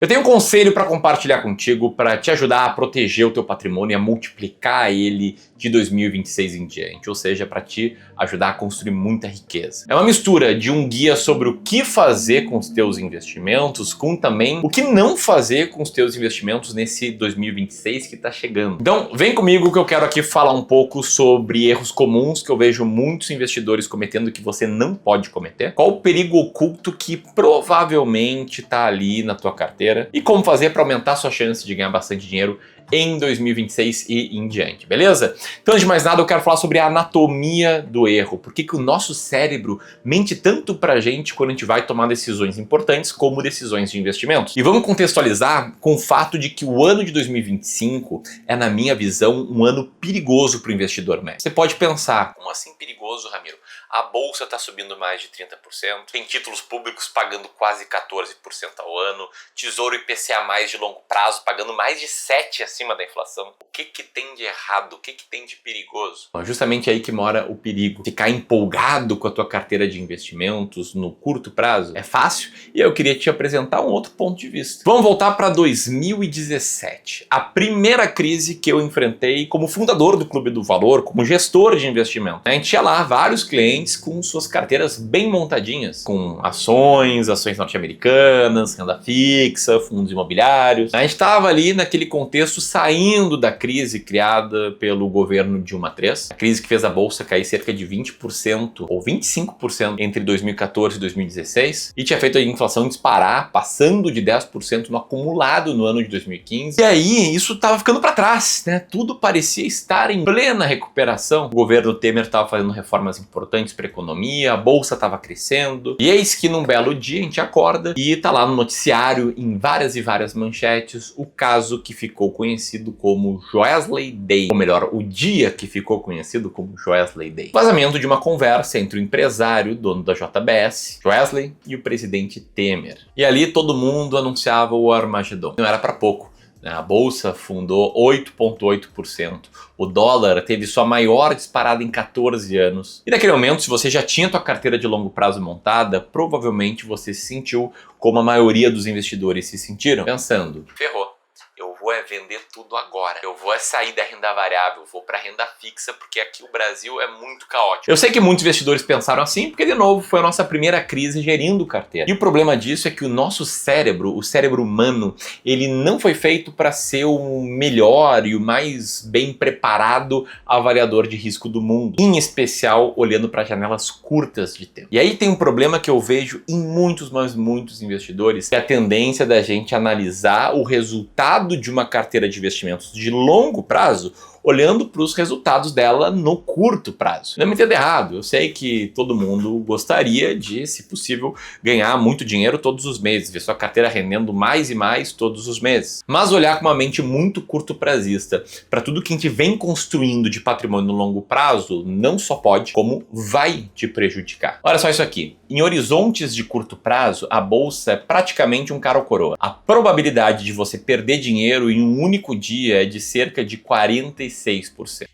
Eu tenho um conselho para compartilhar contigo para te ajudar a proteger o teu patrimônio e a multiplicar ele de 2026 em diante, ou seja, para te ajudar a construir muita riqueza. É uma mistura de um guia sobre o que fazer com os teus investimentos, com também o que não fazer com os teus investimentos nesse 2026 que está chegando. Então, vem comigo que eu quero aqui falar um pouco sobre erros comuns que eu vejo muitos investidores cometendo que você não pode cometer. Qual o perigo oculto que provavelmente está ali na tua carteira e como fazer para aumentar a sua chance de ganhar bastante dinheiro em 2026 e em diante, beleza? Então, antes de mais nada, eu quero falar sobre a anatomia do erro. Por que o nosso cérebro mente tanto pra gente quando a gente vai tomar decisões importantes como decisões de investimentos? E vamos contextualizar com o fato de que o ano de 2025 é, na minha visão, um ano perigoso para o investidor médio. Você pode pensar, como assim perigoso, Ramiro? A bolsa está subindo mais de 30%, tem títulos públicos pagando quase 14% ao ano, Tesouro IPCA mais de longo prazo pagando mais de 7% acima da inflação. O que tem de errado? O que tem de perigoso? Bom, justamente aí que mora o perigo. Ficar empolgado com a tua carteira de investimentos no curto prazo é fácil e eu queria te apresentar um outro ponto de vista. Vamos voltar para 2017, a primeira crise que eu enfrentei como fundador do Clube do Valor, como gestor de investimento. A gente tinha lá vários clientes com suas carteiras bem montadinhas, com ações norte-americanas, renda fixa, fundos imobiliários. A gente estava ali naquele contexto saindo da crise criada pelo governo Dilma III, a crise que fez a bolsa cair cerca de 20% ou 25% entre 2014 e 2016 e tinha feito a inflação disparar, passando de 10% no acumulado no ano de 2015. E aí isso estava ficando para trás, né? Tudo parecia estar em plena recuperação. O governo Temer estava fazendo reformas importantes para a economia, a bolsa estava crescendo, e eis que num belo dia a gente acorda e tá lá no noticiário, em várias e várias manchetes, o caso que ficou conhecido como Joesley Day, ou melhor, o dia que ficou conhecido como Joesley Day. Vazamento de uma conversa entre o empresário, dono da JBS, Joesley, e o presidente Temer. E ali todo mundo anunciava o Armagedon. Não era para pouco. A bolsa fundou 8,8%. O dólar teve sua maior disparada em 14 anos. E naquele momento, se você já tinha sua carteira de longo prazo montada, provavelmente você se sentiu como a maioria dos investidores se sentiram, pensando: ferrou. Eu vou vender tudo agora. Eu vou sair da renda variável, vou para renda fixa, porque aqui o Brasil é muito caótico. Eu sei que muitos investidores pensaram assim, porque de novo foi a nossa primeira crise gerindo carteira. E o problema disso é que o nosso cérebro, o cérebro humano, ele não foi feito para ser o melhor e o mais bem preparado avaliador de risco do mundo, em especial olhando para janelas curtas de tempo. E aí tem um problema que eu vejo em muitos investidores, que é a tendência da gente analisar o resultado de uma carteira de investimentos de longo prazo olhando para os resultados dela no curto prazo. Não me entenda errado, eu sei que todo mundo gostaria de, se possível, ganhar muito dinheiro todos os meses, ver sua carteira rendendo mais e mais todos os meses. Mas olhar com uma mente muito curto prazista para tudo que a gente vem construindo de patrimônio no longo prazo não só pode, como vai te prejudicar. Olha só isso aqui. Em horizontes de curto prazo, a bolsa é praticamente um cara ou coroa. A probabilidade de você perder dinheiro em um único dia é de cerca de 46%.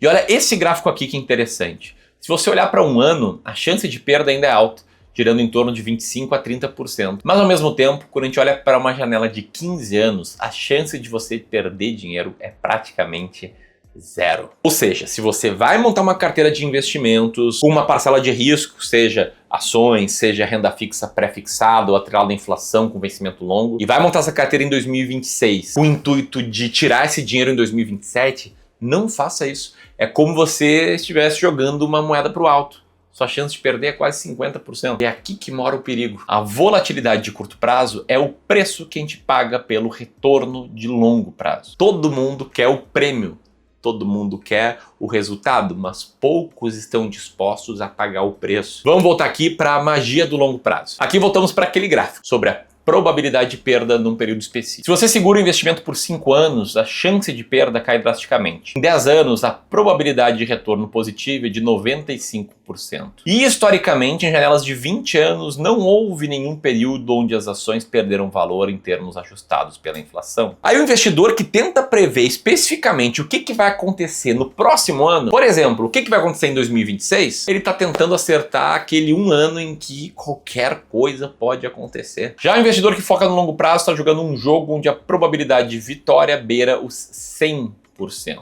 E olha esse gráfico aqui que interessante. Se você olhar para um ano, a chance de perda ainda é alta, girando em torno de 25% a 30%. Mas ao mesmo tempo, quando a gente olha para uma janela de 15 anos, a chance de você perder dinheiro é praticamente zero. Ou seja, se você vai montar uma carteira de investimentos com uma parcela de risco, seja ações, seja renda fixa pré-fixada ou atrelada à inflação com vencimento longo, e vai montar essa carteira em 2026 com o intuito de tirar esse dinheiro em 2027, não faça isso. É como você estivesse jogando uma moeda para o alto. Sua chance de perder é quase 50%. É aqui que mora o perigo. A volatilidade de curto prazo é o preço que a gente paga pelo retorno de longo prazo. Todo mundo quer o prêmio. Todo mundo quer o resultado, mas poucos estão dispostos a pagar o preço. Vamos voltar aqui para a magia do longo prazo. Aqui voltamos para aquele gráfico sobre a probabilidade de perda num período específico. Se você segura o investimento por 5 anos, a chance de perda cai drasticamente. Em 10 anos, a probabilidade de retorno positivo é de 95%. E historicamente, em janelas de 20 anos, não houve nenhum período onde as ações perderam valor em termos ajustados pela inflação. Aí o investidor que tenta prever especificamente o que vai acontecer no próximo ano, por exemplo, o que vai acontecer em 2026, ele está tentando acertar aquele um ano em que qualquer coisa pode acontecer. Já o investidor que foca no longo prazo está jogando um jogo onde a probabilidade de vitória beira os 100%.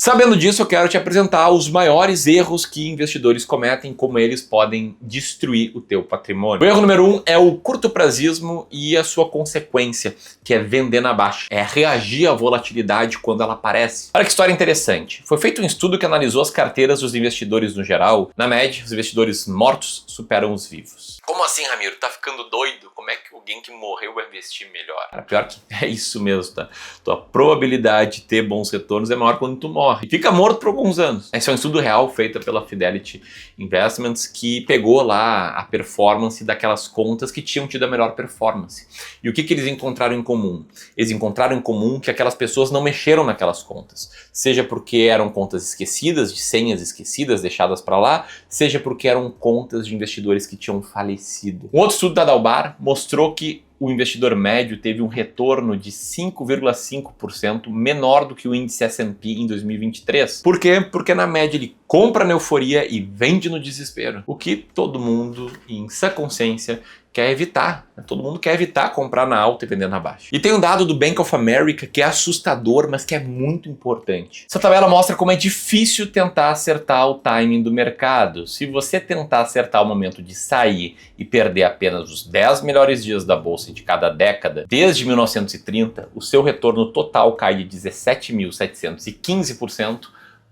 Sabendo disso, eu quero te apresentar os maiores erros que investidores cometem, como eles podem destruir o teu patrimônio. O erro número 1 é o curto-prazismo e a sua consequência, que é vender na baixa. É reagir à volatilidade quando ela aparece. Olha que história interessante. Foi feito um estudo que analisou as carteiras dos investidores no geral. Na média, os investidores mortos superam os vivos. Como assim, Ramiro? Tá ficando doido? Como é que alguém que morreu vai investir melhor? Cara, pior que é isso mesmo, tá? Tua probabilidade de ter bons retornos é maior quando tu morre. E fica morto por alguns anos. Esse é um estudo real feito pela Fidelity Investments que pegou lá a performance daquelas contas que tinham tido a melhor performance. E o que eles encontraram em comum? Eles encontraram em comum que aquelas pessoas não mexeram naquelas contas. Seja porque eram contas esquecidas, de senhas esquecidas, deixadas para lá, seja porque eram contas de investidores que tinham falecido. Um outro estudo da Dalbar mostrou que o investidor médio teve um retorno de 5,5% menor do que o índice S&P em 2023. Por quê? Porque na média ele compra na euforia e vende no desespero. O que todo mundo, em sã consciência, quer evitar. Todo mundo quer evitar comprar na alta e vender na baixa. E tem um dado do Bank of America que é assustador, mas que é muito importante. Essa tabela mostra como é difícil tentar acertar o timing do mercado. Se você tentar acertar o momento de sair e perder apenas os 10 melhores dias da bolsa de cada década, desde 1930, o seu retorno total cai de 17.715%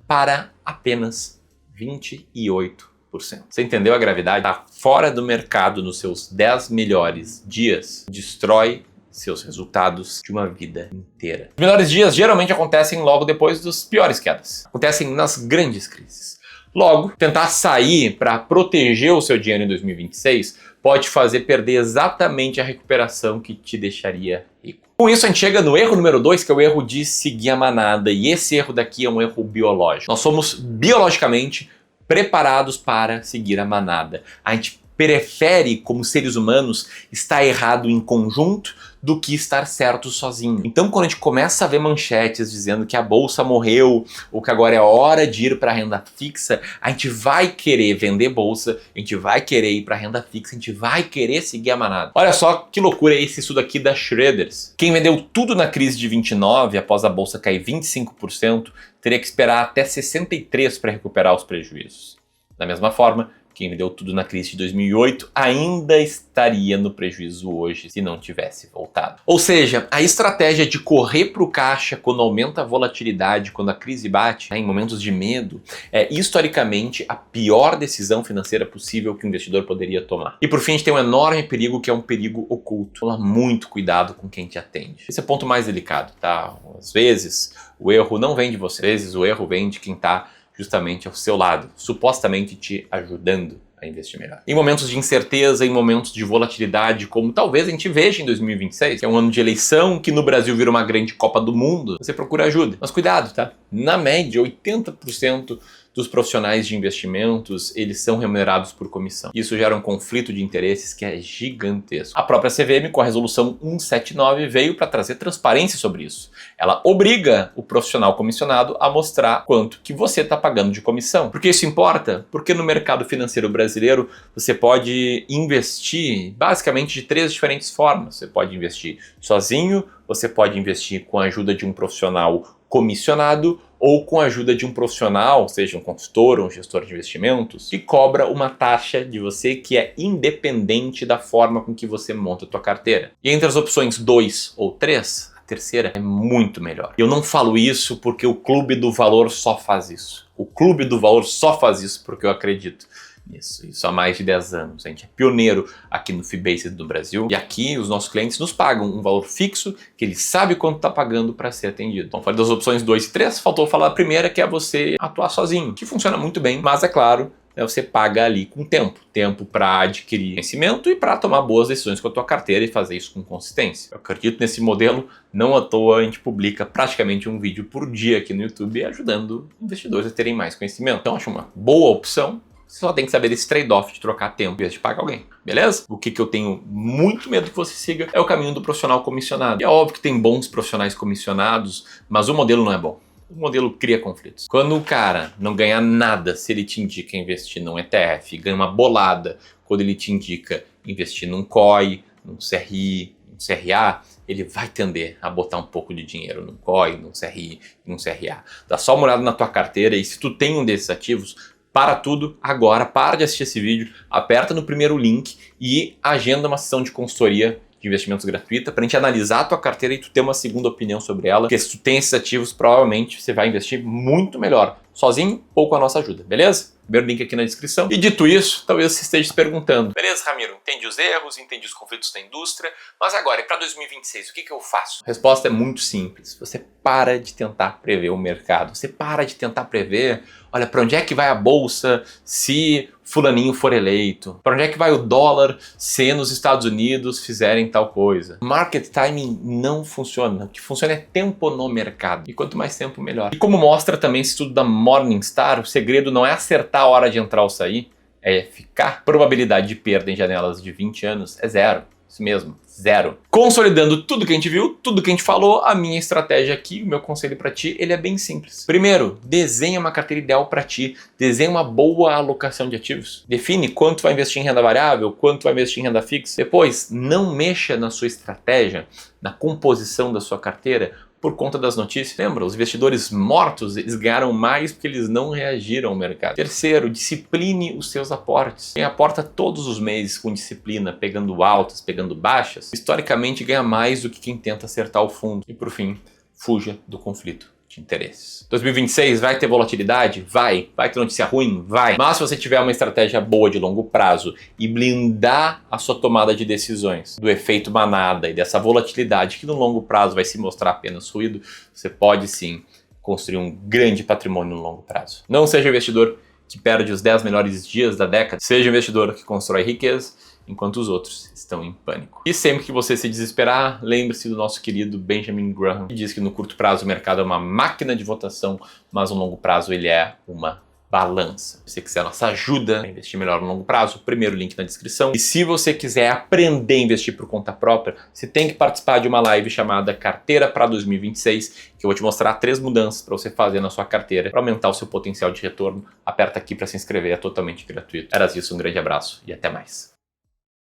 para apenas 28%. Você entendeu a gravidade? Tá fora do mercado nos seus 10 melhores dias, destrói seus resultados de uma vida inteira. Os melhores dias geralmente acontecem logo depois das piores quedas. Acontecem nas grandes crises. Logo, tentar sair para proteger o seu dinheiro em 2026 pode fazer perder exatamente a recuperação que te deixaria rico. Com isso, a gente chega no erro número 2, que é o erro de seguir a manada. E esse erro daqui é um erro biológico. Nós somos biologicamente preparados para seguir a manada. A gente prefere, como seres humanos, estar errado em conjunto do que estar certo sozinho. Então, quando a gente começa a ver manchetes dizendo que a bolsa morreu ou que agora é hora de ir para a renda fixa, a gente vai querer vender bolsa, a gente vai querer ir para a renda fixa, a gente vai querer seguir a manada. Olha só que loucura é esse estudo aqui da Schroders. Quem vendeu tudo na crise de 29, após a bolsa cair 25%, teria que esperar até 63 para recuperar os prejuízos. Da mesma forma, quem vendeu tudo na crise de 2008 ainda estaria no prejuízo hoje se não tivesse voltado. Ou seja, a estratégia de correr para o caixa quando aumenta a volatilidade, quando a crise bate, em momentos de medo, é historicamente a pior decisão financeira possível que o investidor poderia tomar. E por fim, a gente tem um enorme perigo que é um perigo oculto. Toma muito cuidado com quem te atende. Esse é o ponto mais delicado, tá? Às vezes o erro não vem de você, às vezes o erro vem de quem está justamente ao seu lado, supostamente te ajudando a investir melhor. Em momentos de incerteza, em momentos de volatilidade, como talvez a gente veja em 2026, que é um ano de eleição, que no Brasil vira uma grande Copa do Mundo, você procura ajuda. Mas cuidado, tá? Na média, 80% dos profissionais de investimentos, eles são remunerados por comissão. Isso gera um conflito de interesses que é gigantesco. A própria CVM, com a resolução 179, veio para trazer transparência sobre isso. Ela obriga o profissional comissionado a mostrar quanto que você está pagando de comissão. Por que isso importa? Porque no mercado financeiro brasileiro, você pode investir basicamente de 3 diferentes formas. Você pode investir sozinho, você pode investir com a ajuda de um profissional comissionado ou com a ajuda de um profissional, seja um consultor ou um gestor de investimentos, que cobra uma taxa de você que é independente da forma com que você monta a tua carteira. E entre as opções 2 ou 3, a terceira é muito melhor. Eu não falo isso porque o Clube do Valor só faz isso. O Clube do Valor só faz isso porque eu acredito isso há mais de 10 anos. A gente é pioneiro aqui no Fibase do Brasil e aqui os nossos clientes nos pagam um valor fixo que ele sabe quanto está pagando para ser atendido. Então, falei das opções 2 e 3, faltou falar a primeira, que é você atuar sozinho, que funciona muito bem, mas é claro, você paga ali com tempo para adquirir conhecimento e para tomar boas decisões com a tua carteira e fazer isso com consistência. Eu acredito nesse modelo, não à toa a gente publica praticamente um vídeo por dia aqui no YouTube ajudando investidores a terem mais conhecimento. Então, acho uma boa opção. Você só tem que saber desse trade-off de trocar tempo em vez de pagar alguém, beleza? O que eu tenho muito medo que você siga é o caminho do profissional comissionado. E é óbvio que tem bons profissionais comissionados, mas o modelo não é bom. O modelo cria conflitos. Quando o cara não ganha nada se ele te indica investir num ETF, ganha uma bolada quando ele te indica investir num COI, num CRI, CRA, ele vai tender a botar um pouco de dinheiro no COI, no CRI e no CRA. Dá só uma olhada na tua carteira e se tu tem um desses ativos, para tudo agora, para de assistir esse vídeo, aperta no primeiro link e agenda uma sessão de consultoria de investimentos gratuita para a gente analisar a tua carteira e tu ter uma segunda opinião sobre ela, porque se tu tem esses ativos, provavelmente você vai investir muito melhor, sozinho ou com a nossa ajuda, beleza? Primeiro link aqui na descrição. E dito isso, talvez você esteja se perguntando, beleza, Ramiro, entendi os erros, entendi os conflitos da indústria, mas agora, e para 2026, o que eu faço? A resposta é muito simples, você para de tentar prever o mercado, você para de tentar prever, olha, para onde é que vai a bolsa se fulaninho for eleito? Para onde é que vai o dólar se nos Estados Unidos fizerem tal coisa? Market timing não funciona. O que funciona é tempo no mercado. E quanto mais tempo, melhor. E como mostra também esse estudo da Morningstar, o segredo não é acertar a hora de entrar ou sair, é ficar. Probabilidade de perda em janelas de 20 anos é zero. Isso mesmo, zero. Consolidando tudo que a gente viu, tudo que a gente falou, a minha estratégia aqui, o meu conselho para ti, ele é bem simples. Primeiro, desenha uma carteira ideal para ti, desenha uma boa alocação de ativos. Define quanto vai investir em renda variável, quanto vai investir em renda fixa. Depois, não mexa na sua estratégia, na composição da sua carteira, por conta das notícias. Lembra, os investidores mortos, eles ganharam mais porque eles não reagiram ao mercado. Terceiro, discipline os seus aportes. Quem aporta todos os meses com disciplina, pegando altas, pegando baixas, historicamente ganha mais do que quem tenta acertar o fundo. E por fim, fuja do conflito de interesses. 2026 vai ter volatilidade? Vai. Vai ter notícia ruim? Vai. Mas se você tiver uma estratégia boa de longo prazo e blindar a sua tomada de decisões do efeito manada e dessa volatilidade que no longo prazo vai se mostrar apenas ruído, você pode sim construir um grande patrimônio no longo prazo. Não seja investidor que perde os 10 melhores dias da década, seja investidor que constrói riqueza enquanto os outros estão em pânico. E sempre que você se desesperar, lembre-se do nosso querido Benjamin Graham, que diz que no curto prazo o mercado é uma máquina de votação, mas no longo prazo ele é uma balança. Se você quiser nossa ajuda a investir melhor no longo prazo, primeiro link na descrição. E se você quiser aprender a investir por conta própria, você tem que participar de uma live chamada Carteira para 2026, que eu vou te mostrar 3 mudanças para você fazer na sua carteira para aumentar o seu potencial de retorno. Aperta aqui para se inscrever, é totalmente gratuito. Era isso, um grande abraço e até mais.